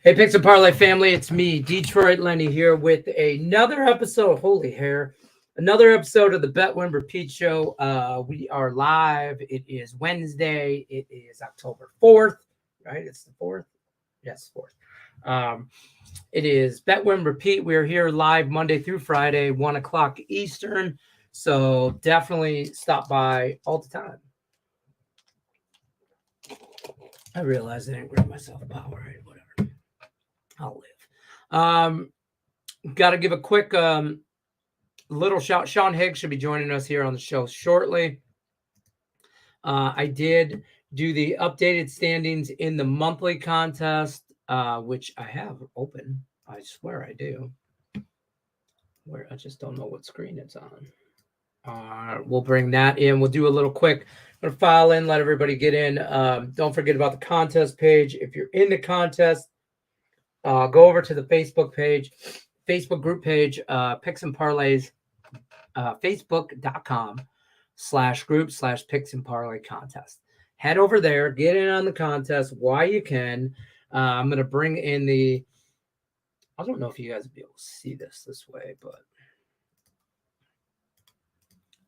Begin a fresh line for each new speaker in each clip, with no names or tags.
Hey, Picks and Parlay family, it's me, Detroit Lenny, here with another episode. Holy hair. Another episode of the Bet Win Repeat Show. We are live. It is Wednesday. It is October 4th, right? It's the 4th? Yes, 4th. It is Bet Win Repeat. We are here live Monday through Friday, 1 o'clock Eastern. So definitely stop by all the time. I realized I didn't grab myself a Powerade, whatever. I'll live. Got to give a quick little shout. Sean Higgs should be joining us here on the show shortly. I did do the updated standings in the monthly contest, which I have open. I swear I do. Where I just don't know what screen it's on. We'll bring that in. We'll do a little quick file in, let everybody get in. Don't forget about the contest page. If you're in the contest, go over to the Facebook page, Facebook group page, Picks and Parlays, facebook.com/group/Picks and Parlay contest. Head over there, get in on the contest while you can. I'm going to bring in I don't know if you guys will be able to see this way, but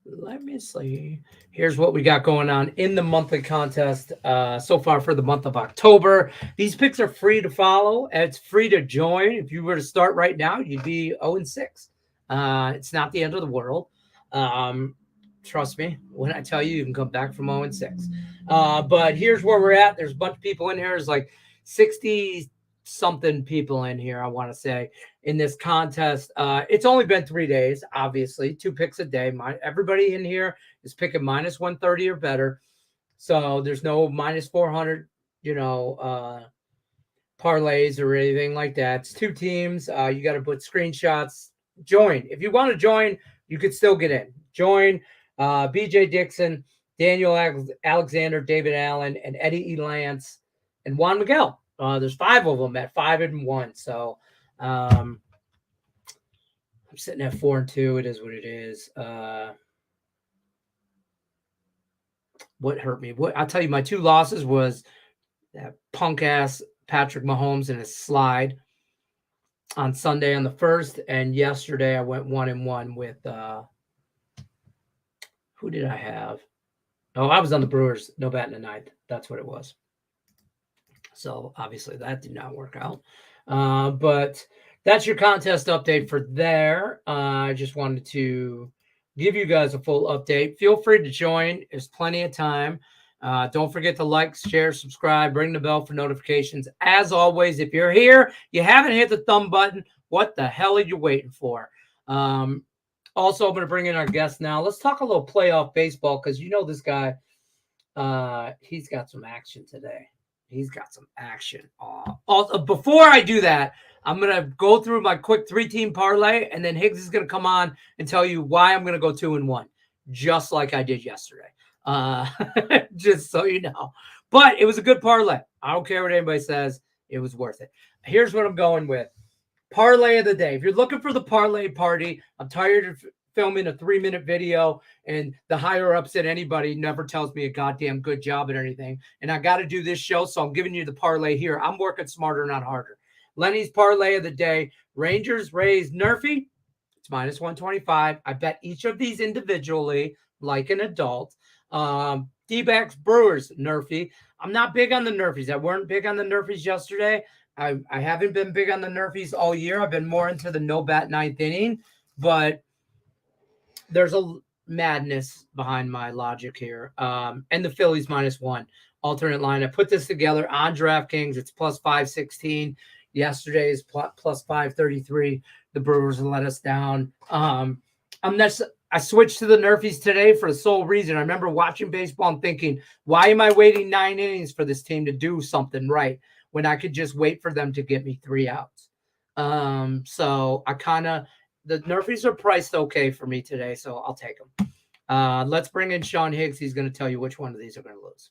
let me see. Here's what we got going on in the monthly contest so far for the month of October. These picks are free to follow. It's free to join. If you were to start right now, you'd be 0-6. It's not the end of the world. Trust me when I tell you can come back from 0-6. But here's where we're at. There's a bunch of people in here. There's like 60-something people in here, I want to say, in this contest. It's only been 3 days, obviously, 2 picks a day. Everybody in here is picking minus 130 or better. So there's no minus 400, parlays or anything like that. It's 2 teams. You got to put screenshots. Join. If you want to join, you could still get in. Join. BJ Dixon, Daniel Alexander, David Allen, and Eddie E. Lance, and Juan Miguel. There's 5 of them at 5-1. So I'm sitting at 4-2. It is what it is. What hurt me? I'll tell you, my 2 losses was that punk ass Patrick Mahomes and his slide on Sunday on the 1st, and yesterday I went 1-1 with who did I have? Oh, I was on the Brewers, no bat in the 9th. That's what it was. So obviously that did not work out. But that's your contest update for there. I just wanted to give you guys a full update. Feel free to join. There's plenty of time. Don't forget to like, share, subscribe, ring the bell for notifications. As always, if you're here, you haven't hit the thumb button, what the hell are you waiting for? Also, I'm going to bring in our guest now. Let's talk a little playoff baseball because this guy, he's got some action today. He's got some action. Also, before I do that, I'm going to go through my quick 3-team parlay, and then Higgs is going to come on and tell you why I'm going to go 2-1, just like I did yesterday. Just so you know. But it was a good parlay. I don't care what anybody says. It was worth it. Here's what I'm going with. Parlay of the day. If you're looking for the parlay party, I'm tired of filming a 3-minute video, and the higher ups than anybody never tells me a goddamn good job at anything. And I got to do this show, so I'm giving you the parlay here. I'm working smarter, not harder. Lenny's parlay of the day. Rangers, Rays, Nerfy. It's minus 125. I bet each of these individually like an adult. D-backs, Brewers, Nerfy. I'm not big on the Nerfies. I weren't big on the Nerfies yesterday. I haven't been big on the Nerfies all year. I've been more into the no-bat 9th inning, but there's a madness behind my logic here. And the Phillies minus 1 alternate line. I put this together on DraftKings. It's plus 516. Yesterday's plus 533. The Brewers let us down. I switched to the Nerfies today for the sole reason. I remember watching baseball and thinking, why am I waiting 9 innings for this team to do something right when I could just wait for them to get me 3 outs? So the Nerfies are priced okay for me today, so I'll take them. Let's bring in Sean Higgs. He's going to tell you which one of these are going to lose.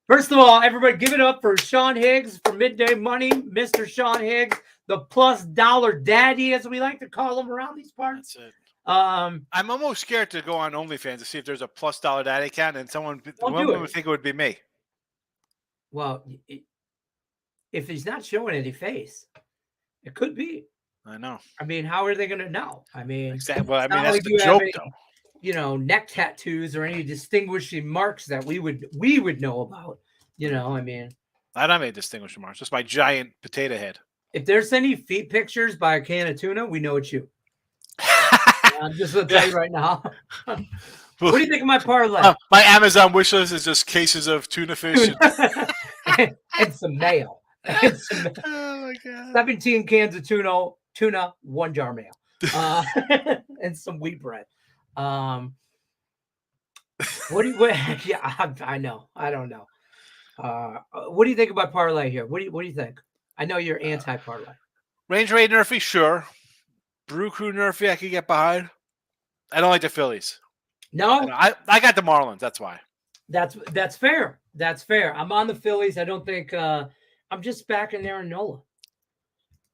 First of all, everybody give it up for Sean Higgs for Midday Money, Mr. Sean Higgs, the plus dollar daddy, as we like to call him around these parts.
That's it. I'm almost scared to go on OnlyFans to see if there's a plus dollar daddy account, and someone would think it would be me.
Well, if he's not showing any face, it could be.
I know.
I mean, how are they going to know? I mean,
Exactly. Well, I
it's
mean,
not
that's
like
the
you have
joke,
any,
though.
neck tattoos or any distinguishing marks that we would know about. I mean,
I don't have any distinguishing marks. Just my giant potato head.
if there's any feet pictures by a can of tuna, we know it's you. I'm just going to
Yeah.
tell you right now. What do you think of my parlay?
My Amazon wish list is just cases of tuna fish.
And some mayo.
Oh my god!
17 cans of tuna, 1 jar mayo, and some wheat bread. What do you? Yeah, I know. I don't know. What do you think about parlay here? What do you think? I know you're anti parlay.
Range Raid Nerfy, sure. Brew Crew Nerfy, I could get behind. I don't like the Phillies.
No,
I got the Marlins. That's why.
That's fair. That's fair. I'm on the Phillies. I don't think I'm just backing Aaron Nola.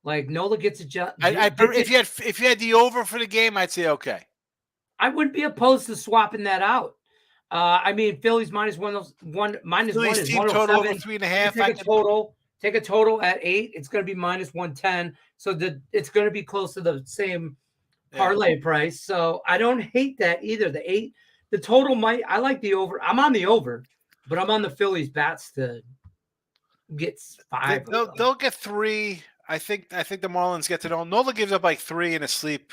Like Nola gets a job.
If you had the over for the game, I'd say okay.
I wouldn't be opposed to swapping that out. I mean, Phillies minus one is
team total over 3.5.
Take a total at 8. It's going to be minus 110. So it's going to be close to the same parlay price. So I don't hate that either. The total I like the over. I'm on the over, but I'm on the Phillies bats to get 5.
They'll get 3. I think the Marlins get to know. Nola gives up like 3 in a sleep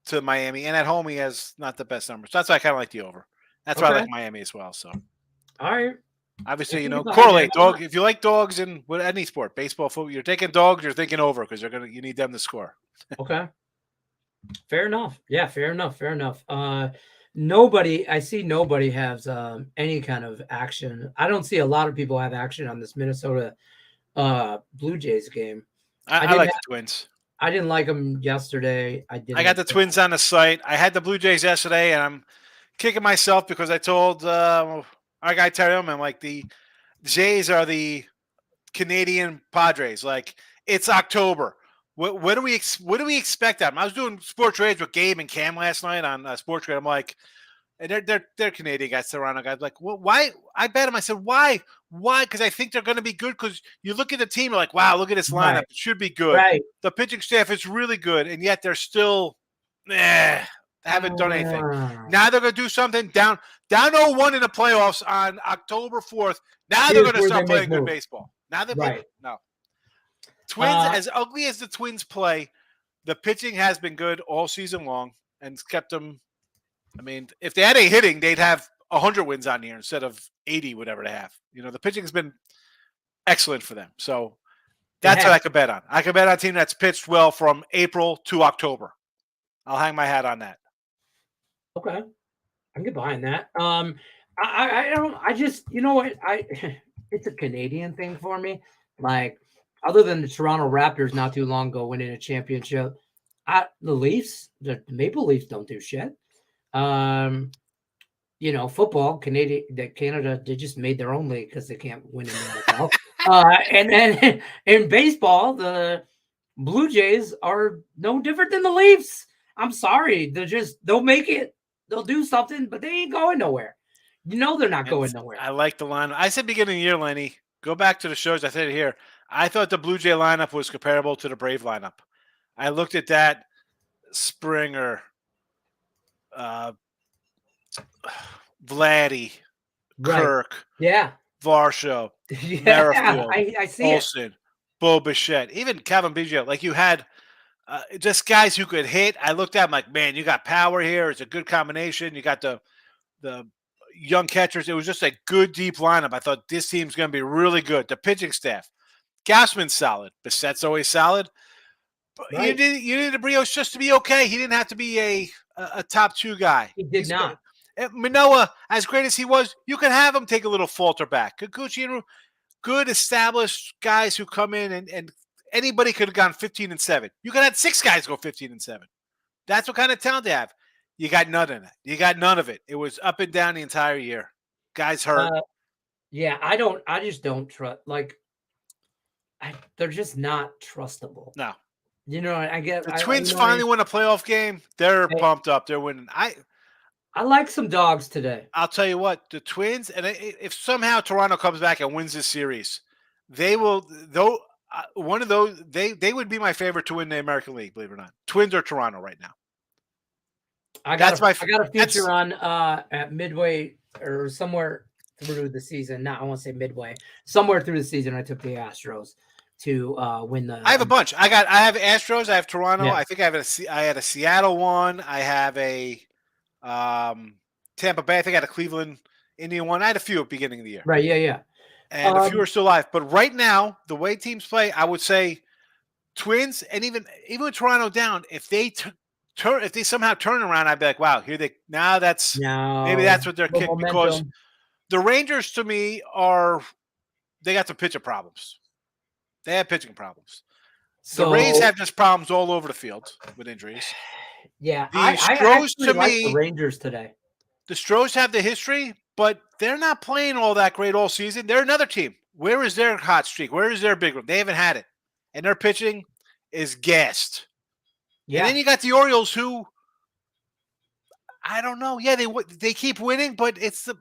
to Miami, and at home he has not the best numbers. So that's why I kind of like the over. That's why I like Miami as well. So,
all right.
Obviously, correlate dog. If you like dogs in any sport, baseball, football, you're taking dogs. You're thinking over because you need them to score.
Okay. Fair enough. Yeah, fair enough. I see nobody has any kind of action. I don't see a lot of people have action on this Minnesota Blue Jays game.
I like the Twins.
I didn't like them yesterday. I
got the Twins on the site. I had the Blue Jays yesterday, and I'm kicking myself because I told our guy Terry, I'm like, the Jays are the Canadian Padres. Like, it's October. What do we expect of them? I was doing sports trades with Gabe and Cam last night on Sports Trade. I'm like, and they're Canadian guys, Toronto guys. Like, well, why? I bet them. I said, why? Because I think they're going to be good. Because you look at the team, you're like, wow, look at this lineup. Right. It should be good.
Right.
The pitching staff is really good, and yet they're still, haven't done anything. Now they're going to do something down 0-1 in the playoffs on October 4th. Now they're going to start playing good baseball. Now they're playing. No. Twins, as ugly as the Twins play, the pitching has been good all season long and kept them. I mean, if they had a hitting, they'd have 100 wins on here instead of 80, whatever they have. The pitching has been excellent for them. So that's what I could bet on. I could bet on a team that's pitched well from April to October. I'll hang my hat on that.
Okay. I can get behind that. I just, you know what? It's a Canadian thing for me. Like, other than the Toronto Raptors not too long ago winning a championship, the Leafs, the Maple Leafs don't do shit. Football, Canada, they just made their own league because they can't win in the NFL. And then in baseball, the Blue Jays are no different than the Leafs. I'm sorry. They'll make it. They'll do something, but they ain't going nowhere. They're not going nowhere.
I like the lineup. I said beginning of the year, Lenny, go back to the shows. I said it here. I thought the Blue Jay lineup was comparable to the Brave lineup. I looked at that Springer, Vladdy, Kirk, Varsho, Merrifield,
I see
Olsen, Bo Bichette, even Calvin Biggio. Like, you had just guys who could hit. I looked at them like, man, you got power here. It's a good combination. You got the young catchers. It was just a good deep lineup. I thought this team's going to be really good. The pitching staff, Gausman's solid. Bissette's always solid. Right. You needed Brios just to be okay. He didn't have to be a top 2 guy.
He did not.
Manoah, as great as he was, you could have him take a little falter back. Kikuchi, good established guys who come in and anybody could have gone 15-7. You could have had 6 guys go 15-7. That's what kind of talent they have. You got none of it. You got none of it. It was up and down the entire year. Guys hurt.
I just don't trust. Like, they're just not trustable.
No.
I get
the Twins finally win a playoff game. They're pumped up. They're winning.
I like some dogs today.
I'll tell you what, the Twins, and if somehow Toronto comes back and wins this series, they will. Though one of those, they would be my favorite to win the American League. Believe it or not, Twins or Toronto right now.
I got a future on at midway or somewhere through the season. Not I won't say midway. Somewhere through the season, I took the Astros to win the.
I have a bunch. I have Astros. I have Toronto.
Yeah.
I think I had a Seattle one. I have a Tampa Bay. I think I had a Cleveland Indian one. I had a few at the beginning of the year.
Right. Yeah.
And a few are still alive. But right now, the way teams play, I would say Twins and even with Toronto down, if they if they somehow turn around, I'd be like, wow, maybe that's what they're kicking, because the Rangers to me they got some pitching problems. They have pitching problems. So the Rays have just problems all over the field with injuries.
Yeah,
I actually
like the Rangers today.
The Stros have the history, but they're not playing all that great all season. They're another team. Where is their hot streak? Where is their big one? They haven't had it. And their pitching is gassed. Yeah. And then you got the Orioles, who, I don't know. Yeah, they keep winning, but it's so,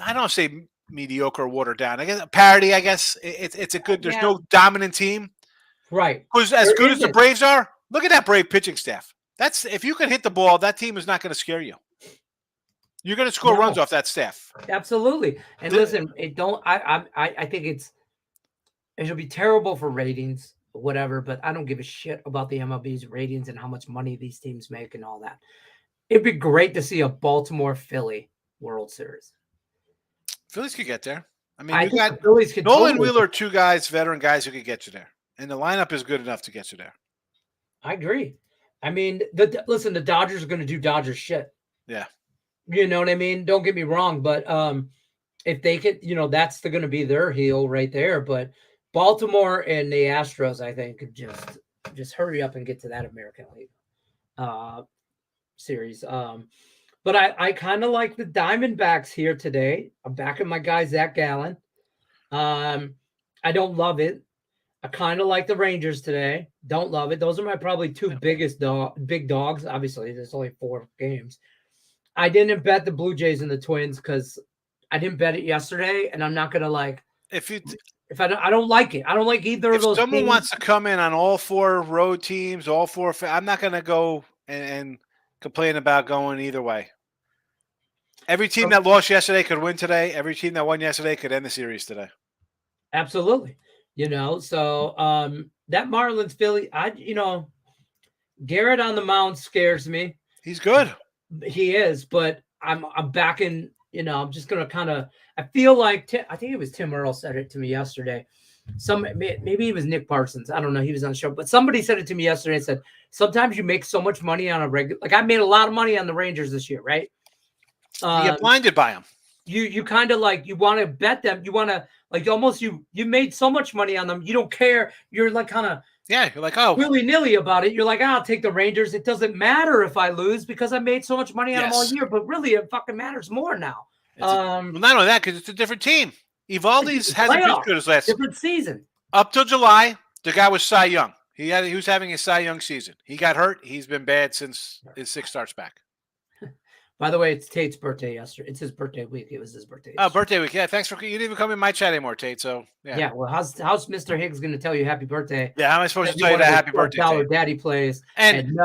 I don't say mediocre or watered down. I guess parity, I guess. It's a good, there's no dominant team.
Right.
Because as good as the Braves are, look at that Brave pitching staff. If you can hit the ball, that team is not going to scare you. You're going to score runs off that staff.
Absolutely. And listen, I think it'll be terrible for ratings, whatever, but I don't give a shit about the MLB's ratings and how much money these teams make and all that. It'd be great to see a Baltimore-Philly World Series.
Phillies could get there. I mean,
I
you got
Phillies could
Nolan Wheeler, two guys, veteran guys who could get you there. And the lineup is good enough to get you there.
I agree. I mean, listen, the Dodgers are going to do Dodgers shit.
Yeah.
You know what I mean? Don't get me wrong, but if they could, that's going to be their heel right there. But Baltimore and the Astros, I think, could just hurry up and get to that American League series. But I kind of like the Diamondbacks here today. I'm backing my guy, Zach Gallen. I don't love it. I kind of like the Rangers today. Don't love it. Those are my probably two biggest big dogs. Obviously, there's only 4 games. I didn't bet the Blue Jays and the Twins because I didn't bet it yesterday, and I'm not gonna like. If I don't like it, I don't like either of those.
If someone
teams.
wants to come in on all 4 road teams, all 4, I'm not gonna go and complain about going either way. Every team that lost yesterday could win today. Every team that won yesterday could end the series today.
Absolutely. So that Marlins Philly, Garrett on the mound scares me.
He's good.
He is, but I'm backing, I'm just going to kind of, I feel like, I think it was Tim Earl said it to me yesterday. Maybe it was Nick Parsons. I don't know. He was on the show, but somebody said it to me yesterday and said, sometimes you make so much money on a regular, like I made a lot of money on the Rangers this year, right?
You get blinded by them.
You kind of like, you want to bet them. You want to like almost you made so much money on them. You don't care. You're like kind of
you're like, oh,
willy-nilly about it. You're like, I'll take the Rangers. It doesn't matter if I lose because I made so much money on them all year. But really, it fucking matters more now.
Well, not only that, because it's a different team. Evaldi's hasn't been good as last
different season.
Up till July, the guy was Cy Young. He was having a Cy Young season. He got hurt. He's been bad since his 6 starts back.
By the way, it's Tate's birthday yesterday. It's his birthday week. It was his birthday yesterday.
Oh, birthday week. Yeah, thanks for you didn't even come in my chat anymore, Tate. So
yeah. Well, how's Mr. Higgs going to tell you happy birthday?
Yeah, how am I supposed to tell you that happy birthday?
Tate? Daddy plays.
And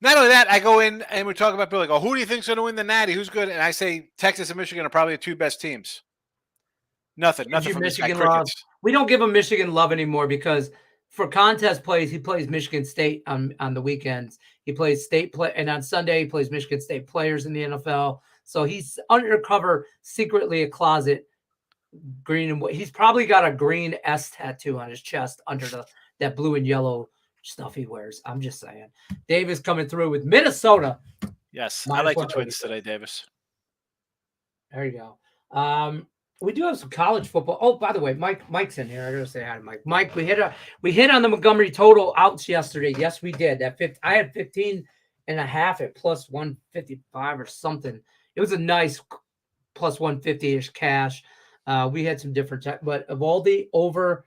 not only that, I go in and we talk about Billy. Go, who do you think's going to win the Natty? Who's good? And I say Texas and Michigan are probably the 2 best teams. Nothing from
Michigan love. We don't give him Michigan love anymore because for contest plays, he plays Michigan State on the weekends. He plays state play, and on Sunday he plays Michigan State players in the NFL. So he's undercover, secretly a closet, green and white. He's probably got a green S tattoo on his chest under that blue and yellow stuff he wears. I'm just saying. Davis coming through with Minnesota.
Yes, I like the Twins today, Davis.
There you go. We do have some college football. Oh, by the way, Mike's in here. I gotta say hi to Mike. Mike, we hit on the Montgomery total outs yesterday. Yes, we did. I had 15 and a half at plus 155 or something. It was a nice plus 150-ish cash. We had some different, but Evaldi over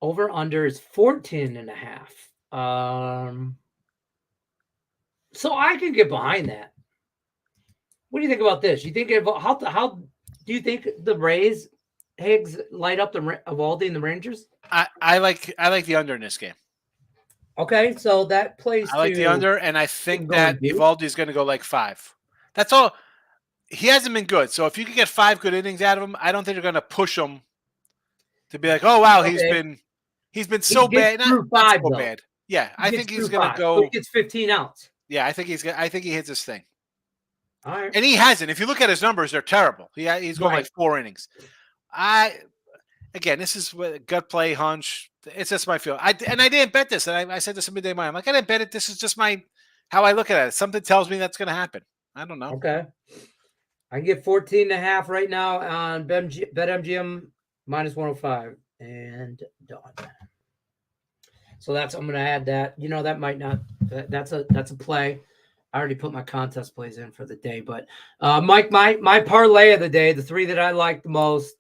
under is 14 and a half. So I can get behind that. What do you think about this? You think how do you think the Rays Higgs light up the Evaldi and the Rangers?
I like the under in this game.
Okay, so that plays
I like the
to
under, and I think
going
that
deep.
Evaldi is going to go like 5. That's all. He hasn't been good, so if you can get 5 good innings out of him, I don't think they're going to push him to be like, oh wow, he's
Okay.
been
He
so
gets
bad,
through
not
5
so
though.
bad. Yeah,
He
I
gets
think he's
through
going to
5. So
go.
he gets 15 outs.
Yeah, I think he hits his thing.
All right.
And he hasn't. If you look at his numbers, they're terrible. He's going like 4 innings. Again, this is what gut play hunch. It's just my feel. I didn't bet this, and I said this in midday mind. I'm like, I didn't bet it. This is just how I look at it. Something tells me that's going to happen. I don't know.
Okay. I can get 14.5 right now on BetMGM minus 105 and done. So I'm going to add that. That might not. That's a play. I already put my contest plays in for the day, but Mike, my parlay of the day, the 3 that I like the most,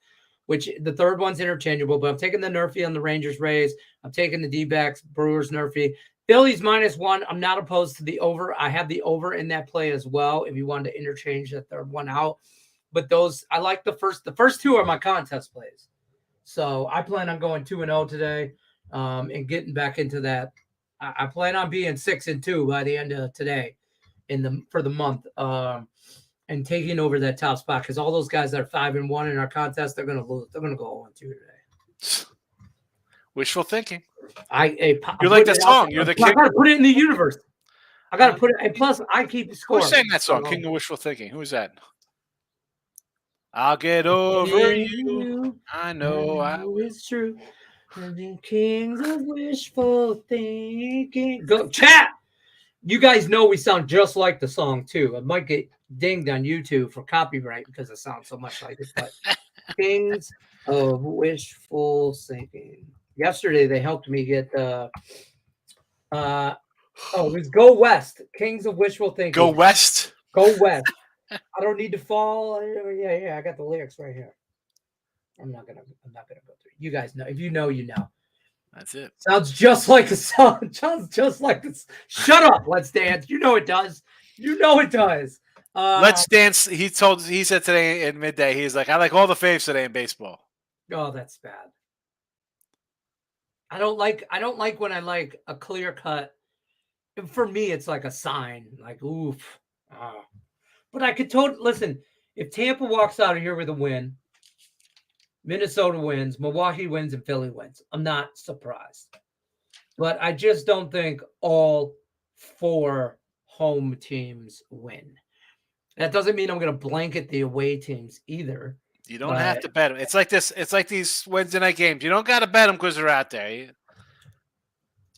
which the third one's interchangeable, but I'm taking the Nerfy on the Rangers Rays. I'm taking the D-backs Brewers Nerfy. Phillies -1. I'm not opposed to the over. I have the over in that play as well. If you wanted to interchange that third one out, but those I like the first 2 are my contest plays. So I plan on going 2-0 today, and getting back into that. I plan on being 6-2 by the end of today for the month, and taking over that top spot, because all those guys that are 5-1 in our contest, they're going to lose. They're going to go 1-2 today.
Wishful thinking.
You're
like the song. You're the king.
I got to put it in the universe. I got to put it. And plus, I keep scoring.
Who sang that song? King of Wishful Thinking. Who is that? I'll get over you. I know
it's true. The kings of wishful thinking. Go chat. You guys know we sound just like the song too. I might get dinged on YouTube for copyright because it sounds so much like it. But Kings of Wishful Thinking. Yesterday they helped me get it was Go West. Kings of Wishful Thinking.
Go West.
Go West. I don't need to fall. Yeah. I got the lyrics right here. I'm not gonna go through. You guys know. If you know, you know.
That's it.
Sounds just like a song. Sounds just like this. Shut up. Let's Dance. You know it does. You know it does.
Let's Dance. He said today in midday. He's like, I like all the faves today in baseball.
Oh, that's bad. I don't like when I like a clear cut. For me, it's like a sign. Like oof. But I could listen. If Tampa walks out of here with a win, Minnesota wins, Milwaukee wins, and Philly wins, I'm not surprised. But I just don't think all 4 home teams win. That doesn't mean I'm going to blanket the away teams either.
You don't have to bet them. It's like this. It's like these Wednesday night games. You don't got to bet them because they're out there.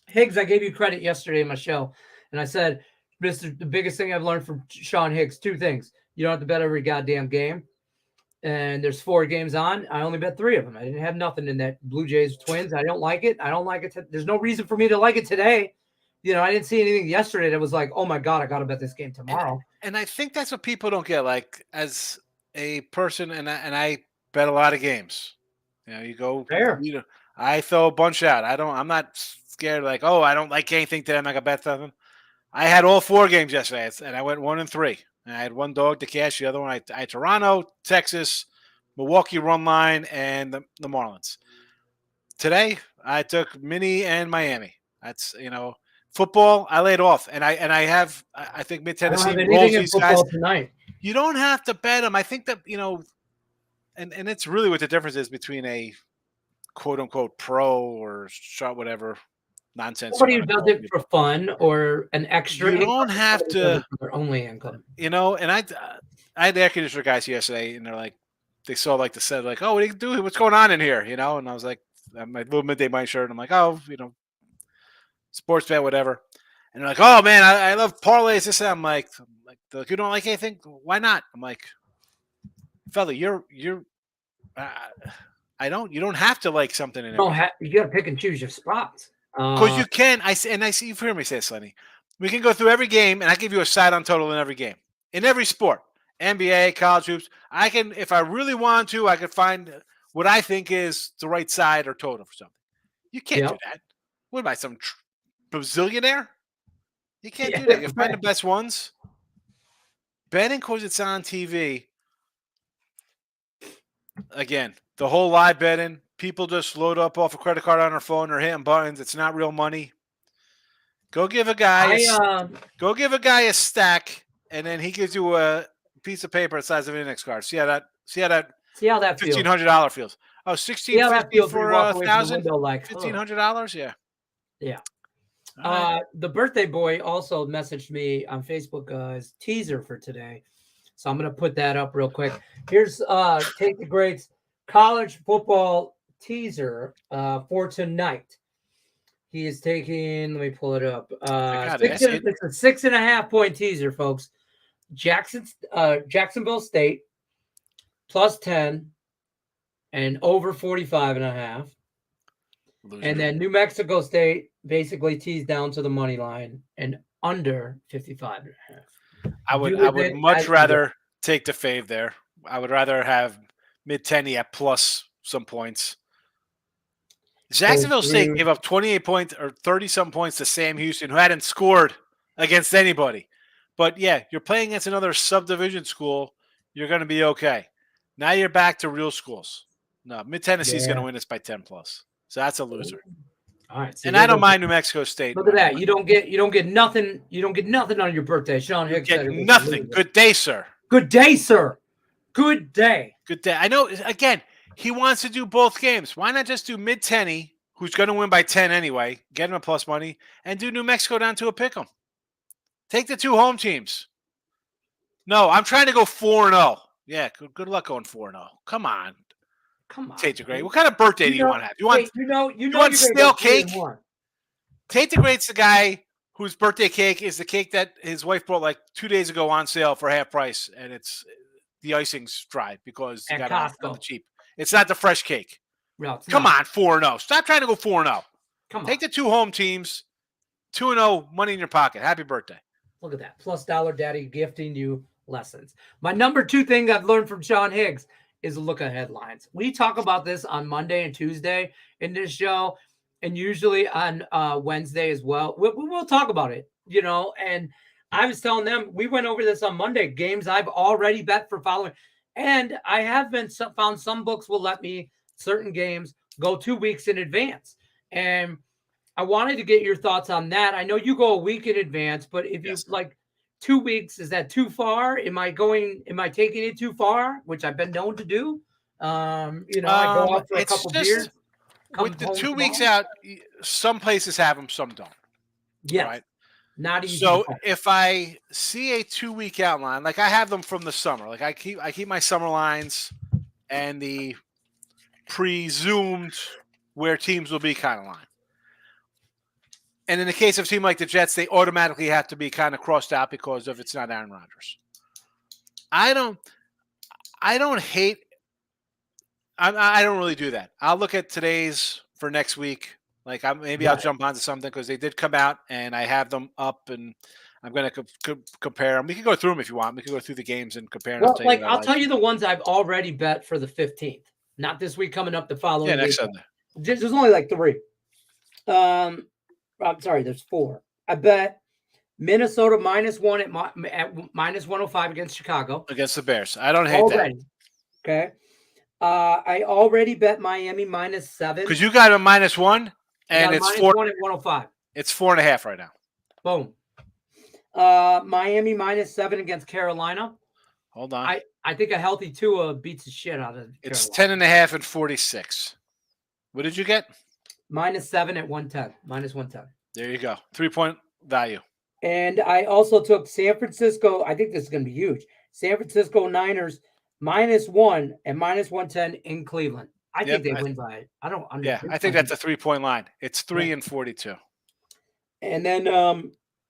Higgs, I gave you credit yesterday in my show, and I said, the biggest thing I've learned from Sean Higgs, 2 things. You don't have to bet every goddamn game. And there's 4 games on. I only bet 3 of them. I didn't have nothing in that Blue Jays Twins. I don't like it. There's no reason for me to like it today. I didn't see anything yesterday that was like, oh my God, I got to bet this game tomorrow.
And I think that's what people don't get. Like, as a person, and I bet a lot of games. You go.
Fair.
I throw a bunch out. I'm not scared. Like, oh, I don't like anything today. I'm not gonna bet something. I had all 4 games yesterday, and I went 1-3. And I had 1 dog to cash. The other one, I had Toronto, Texas, Milwaukee run line, and the Marlins. Today, I took Minnie and Miami. That's football. I laid off, and I think Mid Tennessee rolls these guys
tonight.
You don't have to bet them. I think that and it's really what the difference is between a quote unquote pro or shot whatever nonsense.
Somebody who does it for fun or an extra.
You don't have to.
Their only income.
And I had the air conditioner guys yesterday, and they're like, they saw like the set, like, oh, what do you do? What's going on in here? And I was like, my little midday mind shirt. I'm like, oh, sports bet, whatever. And they're like, oh man, I love parlays. This, and I'm like, you don't like anything? Why not? I'm like, fella, you're. You don't have to like something in it.
You got to pick and choose your spots.
Because you can. I see. You've heard me say this, Lenny. We can go through every game, and I give you a side on total in every game, in every sport, NBA, college hoops. I can, if I really want to, I could find what I think is the right side or total for something. You can't do that. What am I, some bazillionaire? You can't do that. You find the best ones. Betting because it's on TV. Again, the whole live betting, people just load up off a credit card on their phone or hitting buttons. It's not real money. Go give a guy a stack, and then he gives you a piece of paper the size of an index card. See how that $1,500 feels. Oh, $1,650 for $1,000. $1,500. Yeah.
Yeah. The birthday boy also messaged me on Facebook his teaser for today. So I'm going to put that up real quick. Here's Take the Greats college football teaser for tonight. He is taking, let me pull it up. It's a 6.5 point teaser, folks. Jacksonville State plus 10 and over 45.5. And then New Mexico State basically teased down to the money line and under 55.5.
I would much rather take the fave there. I would rather have mid-10 at plus some points. Jacksonville State gave up 28 points or 30-some points to Sam Houston, who hadn't scored against anybody. But, yeah, you're playing against another subdivision school. You're going to be okay. Now you're back to real schools. No, Mid-Tennessee is going to win this by 10 plus. So that's a loser.
All right.
And I don't mind New Mexico State.
Look at that. You don't get nothing. You don't get nothing on your birthday. Sean Hicks said
nothing. Good day, sir.
Good day, sir. Good day.
Good day. I know, again, he wants to do both games. Why not just do Mid-Tennessee, who's going to win by 10 anyway, get him a plus money, and do New Mexico down to a pick 'em? Take the two home teams. No, I'm trying to go 4-0. Yeah, good luck going 4-0. Come on. Tate the Great. What kind of birthday do you want to have? You want stale cake? Tate the Great's the guy whose birthday cake is the cake that his wife brought like 2 days ago on sale for half price, and it's the icing's dry because you got it on the cheap. It's not the fresh cake.
No,
Come on, 4-0. Stop trying to go 4-0.
Come on.
Take the two home teams, 2-0, money in your pocket. Happy birthday.
Look at that. Plus Dollar Daddy gifting you lessons. My number 2 thing I've learned from Sean Higgs is look at headlines. We talk about this on Monday and Tuesday in this show, and usually on Wednesday as well. We'll talk about it, and I was telling them, we went over this on Monday, games I've already bet for following. And I have found some books will let me certain games go 2 weeks in advance. And I wanted to get your thoughts on that. I know you go a week in advance, but if you like 2 weeks, is that too far? Am I taking it too far? Which I've been known to do. I go out for a couple beers.
With the 2 weeks out, some places have them, some don't.
Yes. Right? Not easy.
So if I see a 2 week outline, like I have them from the summer, like I keep my summer lines and the presumed where teams will be kind of line. And in the case of a team like the Jets, they automatically have to be kind of crossed out because of it's not Aaron Rodgers. I don't really do that. I'll look at today's for next week. Like I'll jump onto something because they did come out and I have them up and I'm going to compare them. We can go through them if you want. We can go through the games and compare them.
Well, I'll tell you the ones I've already bet for the 15th. Not this week, coming up the following week.
Next Sunday.
There's only like 3. I'm sorry, there's 4. I bet Minnesota -1 at minus 105 against Chicago.
Against the Bears. I don't hate that.
Okay. I already bet Miami -7.
Because you got a -1 and it's -4
at 105.
It's 4.5 right now.
Boom. Miami -7 against Carolina.
Hold on.
I think a healthy Tua beats the shit out of Carolina.
It's 10.5 and 46. What did you get?
-7 at 110. -110.
There you go. 3-point value.
And I also took San Francisco. I think this is going to be huge. San Francisco Niners -1 at -110 in Cleveland. I think they win by it. I don't understand.
Yeah, I think that's a 3-point line. It's 3 and 42.
And then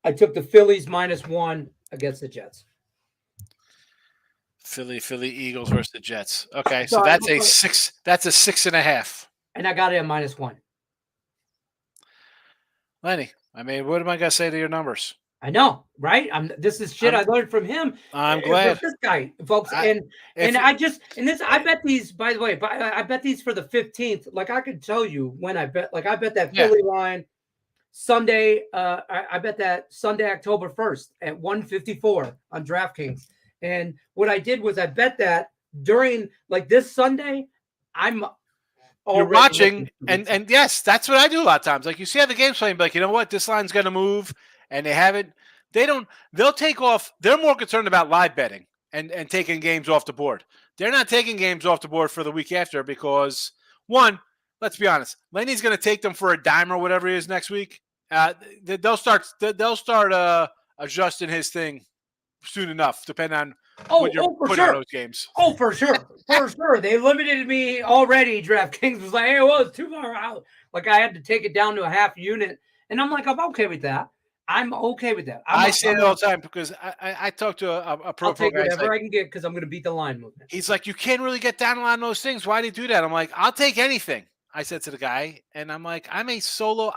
I took the Phillies -1 against the Jets.
Philly Eagles versus the Jets. Okay, so that's a 6. That's a 6.5.
And I got it at -1.
Lenny, I mean, what am I gonna say to your numbers?
I know, right? This is shit I learned from him.
I'm glad.
This guy, folks, I bet these. By the way, I bet these for the 15th. Like I could tell you when I bet. Like I bet that Philly line Sunday. I bet that Sunday, October 1st at 1:54 on DraftKings. And what I did was I bet that during like this Sunday, I'm
You're
already
watching, and yes, that's what I do a lot of times. Like you see how the game's playing, but like, you know what, this line's going to move, and they haven't. They'll take off. They're more concerned about live betting and taking games off the board. They're not taking games off the board for the week after because one, let's be honest, Lenny's going to take them for a dime or whatever it is next week. They'll start adjusting his thing soon enough, depending on what you're putting on those games.
Oh, for sure. For sure. They limited me already. DraftKings was like, hey, well, it's too far out. Like, I had to take it down to a half unit. And I'm like, I'm okay with that. I'm okay with that.
I say it all the time because I talked to a pro.
I'll take whatever I can get because I'm going to beat the line movement.
He's like, you can't really get down on those things. Why do you do that? I'm like, I'll take anything. I said to the guy, and I'm like, I'm a solo.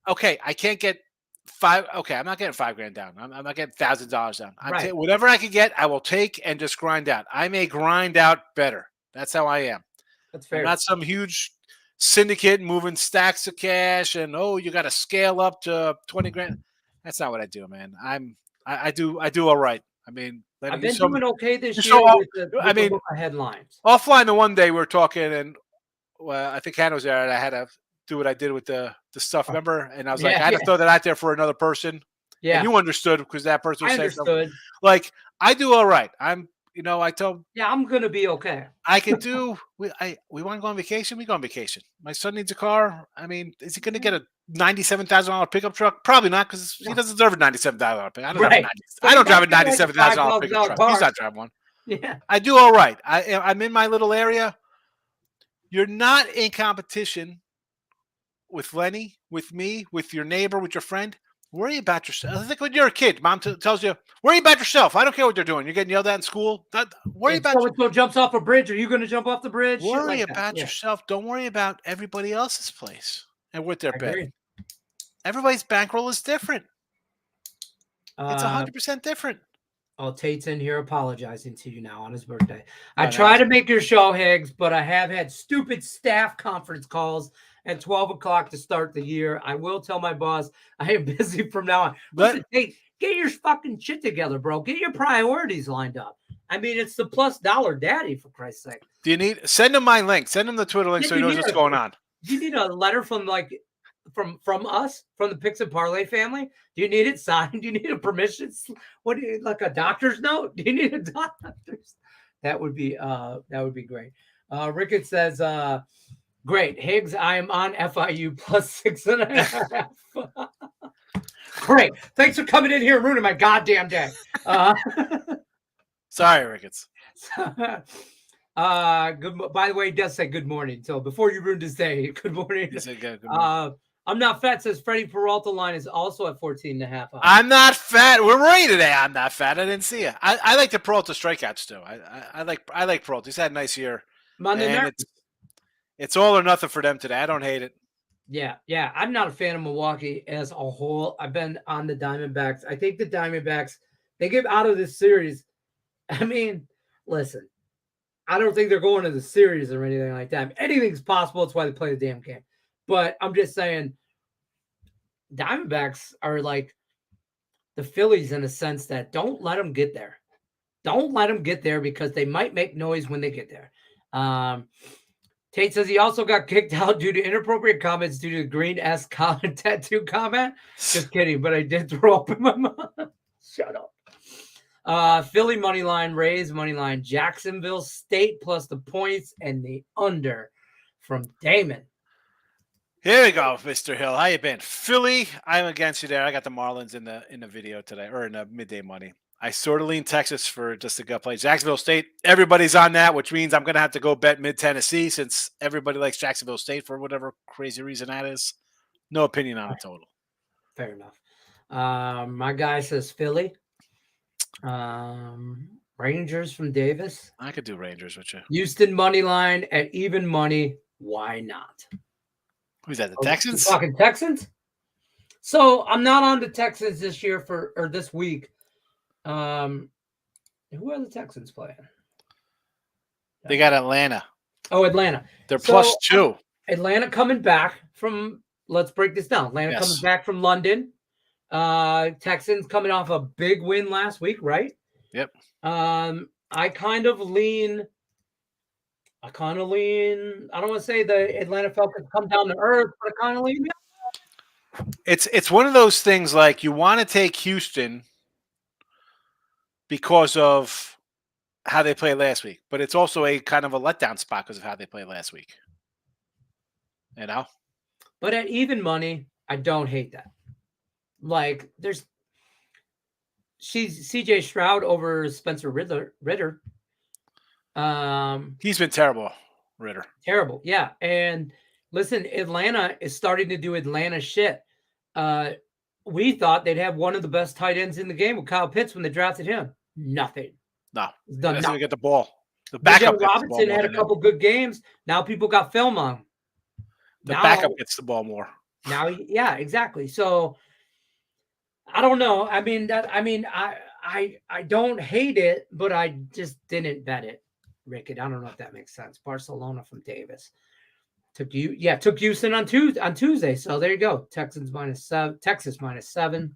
Okay, I can't get five. Okay, I'm not getting $5,000 down. I'm not getting $1,000 down.
Right.
Whatever I can get, I will take and just grind out. I may grind out better. That's how I am.
That's fair.
I'm not some huge syndicate moving stacks of cash and you got to scale up to 20 grand. That's not what I do, man. I do all right. I mean,
I've been doing okay this year with the headlines.
Offline the one day we were talking, and I think Hannah was there, and I had to do what I did with the stuff, remember? And I was like, I had to throw that out there for another person. Yeah. And you understood because that person was saying something. Like, I do all right. I told.
Yeah, I'm going to be okay.
I can do, we want to go on vacation? We go on vacation. My son needs a car. I mean, is he going to get a $97,000 pickup truck? Probably not, because he doesn't deserve a $97,000 pickup. I don't drive a $97,000 pickup truck. He's not driving one.
Yeah.
I do all right. I'm in my little area. You're not in competition with Lenny, with me, with your neighbor, with your friend. Worry about yourself. I think when you're a kid, mom tells you, worry about yourself. I don't care what they're doing. You're getting yelled at in school. Worry about yourself.
Someone jumps off a bridge. Are you going to jump off the bridge?
Worry about yourself. Don't worry about everybody else's place and what they're betting. Everybody's bankroll is different. It's 100% different.
Oh, Tate's in here apologizing to you now on his birthday. I try to make your show, Higgs, but I have had stupid staff conference calls at 12 o'clock to start the year. I will tell my boss I am busy from now on. Listen, Tate, get your fucking shit together, bro. Get your priorities lined up. I mean, it's the $+ daddy, for Christ's sake.
Do you send him my link? Send him the Twitter link so he knows what's going on.
Do you need a letter from from us, from the Picks and Parlay family? Do you need it signed? Do you need a permission? What do you like, a doctor's note? Do you need a doctor's? That would be great. Rickett says, great. Higgs, I am on FIU +6.5. Great. Thanks for coming in here and ruining my goddamn day.
Sorry, Ricketts.
Good. By the way, he does say good morning. So before you ruined his day, good morning.
He said good morning.
I'm not fat, says Freddie Peralta. Line is also at 14.5.
I'm not fat. We're right today. I'm not fat. I didn't see it. I like the Peralta strikeouts too. I like Peralta. He's had a nice year.
Monday night.
It's all or nothing for them today. I don't hate it.
Yeah. I'm not a fan of Milwaukee as a whole. I've been on the Diamondbacks. I think the Diamondbacks, they get out of this series. I mean, listen, I don't think they're going to the series or anything like that. Anything's possible. That's why they play the damn game. But I'm just saying, Diamondbacks are like the Phillies in a sense that don't let them get there. Don't let them get there because they might make noise when they get there. Tate says he also got kicked out due to inappropriate comments due to the green S Colin tattoo comment. Just kidding, but I did throw up in my mouth. Shut up. Philly money line, Rays money line, Jacksonville State plus the points and the under from Damon.
Here we go, Mr. Hill. How you been? Philly, I'm against you there. I got the Marlins in the video today, or in the midday money. I sort of lean Texas for just a gut play. Jacksonville State, everybody's on that, which means I'm going to have to go bet mid-Tennessee since everybody likes Jacksonville State for whatever crazy reason that is. No opinion on the total.
Fair enough. My guy says Philly. Rangers from Davis.
I could do Rangers with you.
Houston money line at even money. Why not?
Who's that? The Texans?
Fucking Texans. So I'm not on the Texans this year or this week. Who are the Texans playing?
They got Atlanta.
Oh, Atlanta.
They're +2.
Atlanta coming back from let's break this down. Atlanta coming back from London. Texans coming off a big win last week, right?
Yep.
I kind of lean. I don't want to say the Atlanta Falcons come down to earth, but I kind of lean.
It's one of those things like you want to take Houston because of how they played last week, but it's also a kind of a letdown spot because of how they played last week. You know?
But at even money, I don't hate that. Like, there's CJ Stroud over Spencer Ritter.
He's been terrible, Ritter.
Terrible, yeah. And listen, Atlanta is starting to do Atlanta shit. We thought they'd have one of the best tight ends in the game with Kyle Pitts when they drafted him. Nothing.
No,
he
doesn't even get the ball. The backup
Robinson had a couple good games. Now people got film on him.
The backup gets the ball more.
Now, yeah, exactly. So I don't know. I don't hate it, but I just didn't bet it, Rickett. I don't know if that makes sense. Barcelona from Davis took Houston on Tuesday. So there you go. Texas -7.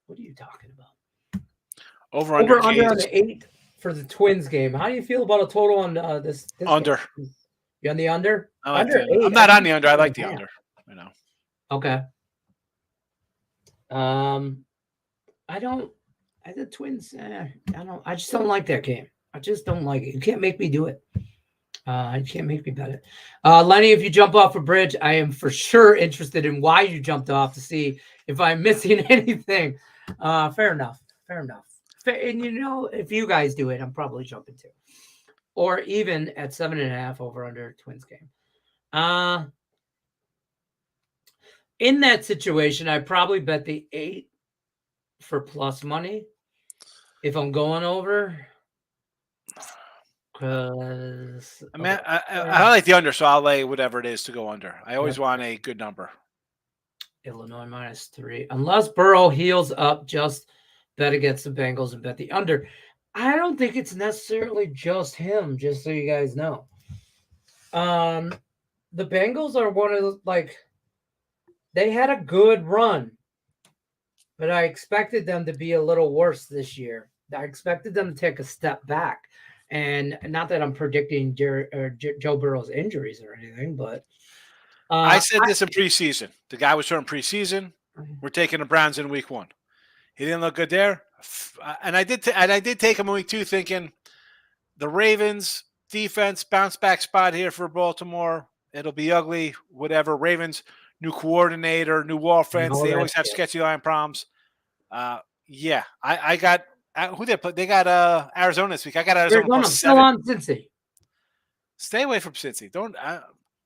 What are you talking about? Over under on the 8 for the Twins game. How do you feel about a total on this
under?
Game? You on the under?
I like under 8. I'm not on the under. I like the under. You know.
Okay. The Twins. I just don't like that game. I just don't like it. You can't make me do it. You can't make me bet it. Lenny, if you jump off a bridge, I am for sure interested in why you jumped off to see if I'm missing anything. Fair enough. And if you guys do it, I'm probably jumping too. Or even at 7.5 over under Twins game. In that situation, I probably bet the 8 for plus money if I'm going over. Because
I like the under, so I'll lay whatever it is to go under. I always want a good number.
Illinois -3. Unless Burrow heals up, just bet against the Bengals and bet the under. I don't think it's necessarily just him, just so you guys know. The Bengals are one of the, they had a good run, but I expected them to be a little worse this year. I expected them to take a step back. And not that I'm predicting Joe Burrow's injuries or anything, but
I said this in preseason. The guy was showing preseason. We're taking the Browns in week 1. He didn't look good there, and I did take him in week 2, thinking the Ravens defense bounce back spot here for Baltimore. It'll be ugly, whatever. Ravens new coordinator, new offense. They always have sketchy line problems. I got. Who they play? They got Arizona this week. I got Arizona.
Still on Cincy.
Stay away from Cincy. Don't.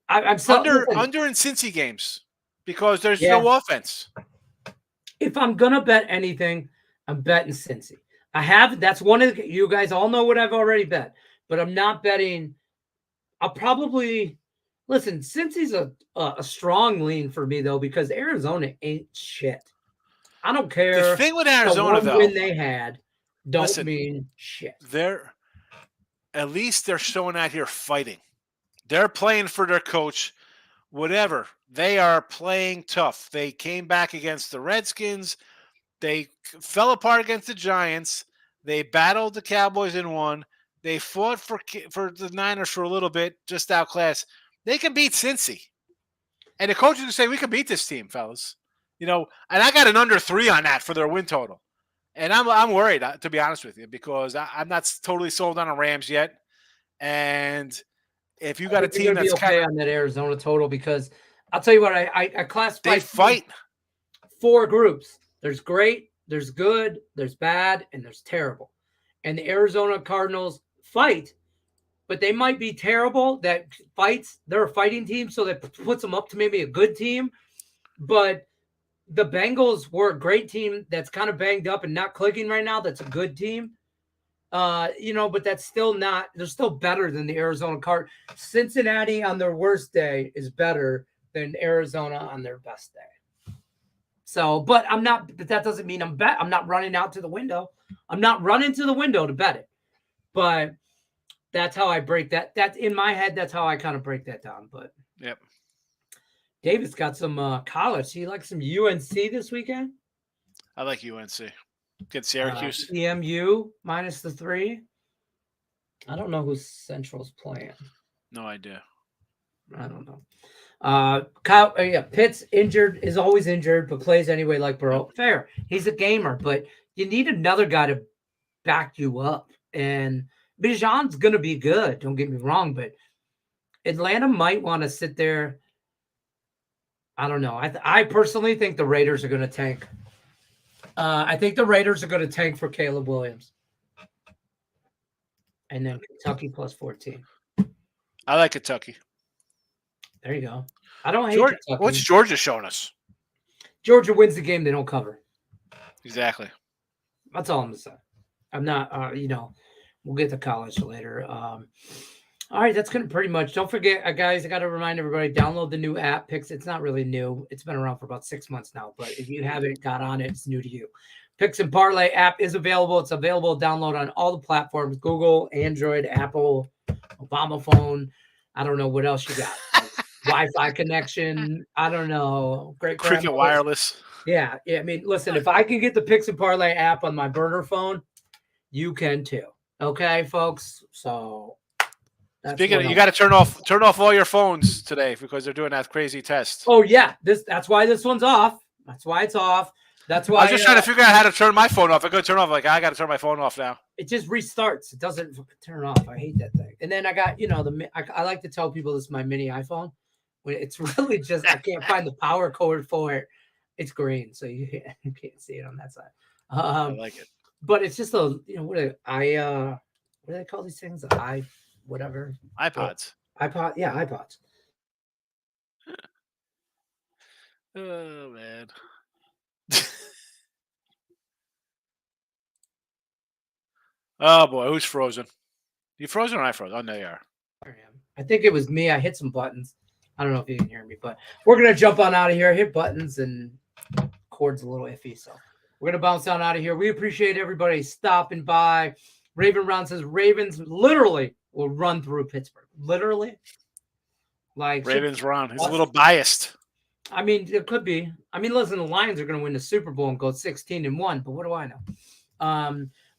I'm still
under in Cincy games because there's no offense.
If I'm gonna bet anything, I'm betting Cincy. That's one of you guys all know what I've already bet, but I'm not betting. I'll probably listen. Cincy's a strong lean for me though because Arizona ain't shit. I don't care.
The thing with Arizona though,
win they had. Don't mean shit.
At least they're showing out here fighting. They're playing for their coach, whatever. They are playing tough. They came back against the Redskins. They fell apart against the Giants. They battled the Cowboys and won. They fought for the Niners for a little bit, just outclassed. They can beat Cincy. And the coaches will say, we can beat this team, fellas. And I got an under 3 on that for their win total. And I'm worried, to be honest with you, because I'm not totally sold on the Rams yet. And if you got a team that's
okay on that Arizona total, because I'll tell you what, I classify.
They fight
4 groups. There's great, there's good, there's bad, and there's terrible. And the Arizona Cardinals fight, but they might be terrible. That fights, they're a fighting team, so that puts them up to maybe a good team. But the Bengals were a great team that's kind of banged up and not clicking right now. That's a good team. But that's still not, they're still better than the Arizona Cardinals. Cincinnati on their worst day is better than Arizona on their best day. So, but that doesn't mean I'm not running out to the window. I'm not running to the window to bet it. But that's how I break that. That's in my head. That's how I kind of break that down. But
yep.
David's got some college. He likes some UNC this weekend.
I like UNC. Get Syracuse.
EMU minus the 3. I don't know who Central's playing.
No idea.
I don't know. Kyle, Pitt's injured, is always injured, but plays anyway like Burrow. Fair. He's a gamer, but you need another guy to back you up. And Bijan's going to be good. Don't get me wrong, but Atlanta might want to sit there. I don't know. I personally think the Raiders are going to tank. I think the Raiders are going to tank for Caleb Williams. And then Kentucky plus 14.
I like Kentucky.
There you go. I don't hate
Georgia.
Kentucky.
What's Georgia showing us?
Georgia wins the game. They don't cover.
Exactly.
That's all I'm going to say. I'm not, we'll get to college later. All right, that's going to pretty much. Don't forget, guys, I got to remind everybody, download the new app, Picks. It's not really new. It's been around for about 6 months now, but if you haven't got on it, it's new to you. Picks and Parlay app is available. It's available to download on all the platforms, Google, Android, Apple, Obama phone. I don't know what else you got. Wi-Fi connection. I don't know.
Cricket wireless.
Yeah. I mean, listen, if I can get the Picks and Parlay app on my burner phone, you can too. Okay, folks? So
speaking of, you got to turn off all your phones today because they're doing that crazy test.
Oh yeah, that's why this one's off. That's why it's off. That's why
I was just trying to figure out how to turn my phone off. I go turn off I got to turn my phone off now.
It just restarts. It doesn't turn off. I hate that thing. And then I got I like to tell people this is my mini iPhone. When it's really just I can't find the power cord for it. It's green, so you can't see it on that side.
I like it.
But it's just what do they call these things? Whatever.
iPods.
iPod, yeah, iPods.
Oh man. Oh boy, who's frozen? You frozen or I frozen? Oh no, you are.
I am. I think it was me. I hit some buttons. I don't know if you can hear me, but we're gonna jump on out of here. Hit buttons and cord's a little iffy, so we're gonna bounce on out of here. We appreciate everybody stopping by. Raven Ron says Ravens literally will run through Pittsburgh. Literally, like
Ravens Ron. He's a little biased.
I mean, it could be. I mean, listen, the Lions are going to win the Super Bowl and go 16-1, but what do I know?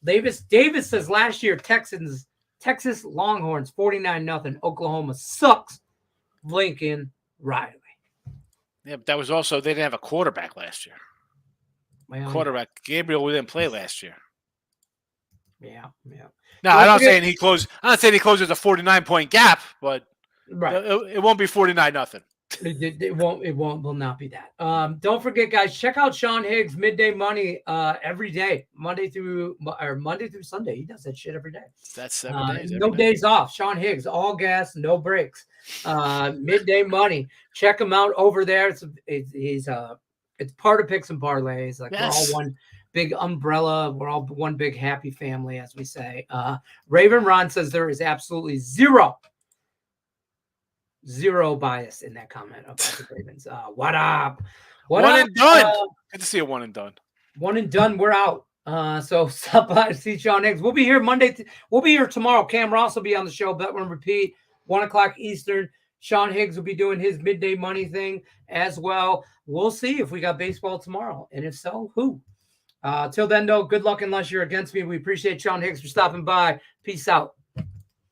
Davis says last year Texas Longhorns 49-0. Oklahoma sucks. Lincoln Riley.
Yeah, but that was also they didn't have a quarterback last year.
Well,
quarterback Gabriel didn't play last year.
Yeah.
No, I'm not saying he closes a 49-point gap, but
right.
It won't be 49-0.
It will not be that. Don't forget, guys, check out Sean Higgs Midday Money every day, Monday through Sunday. He does that shit every day.
That's 7 days.
No days off. Sean Higgs, all gas, no breaks. Midday Money. Check him out over there. It's part of Picks and Parlays. Like yes. We're all one big umbrella. We're all one big happy family, as we say. Raven Ron says there is absolutely zero bias in that comment about the Ravens. What up?
One and done. Good to see a one and done.
One and done. We're out. So stop by to see Sean Higgs. We'll be here Monday. We'll be here tomorrow. Cam Ross will be on the show. Bet One Repeat, 1:00 Eastern. Sean Higgs will be doing his midday money thing as well. We'll see if we got baseball tomorrow. And if so, who? Till then, though, good luck unless you're against me. We appreciate Sean Higgs for stopping by. Peace out.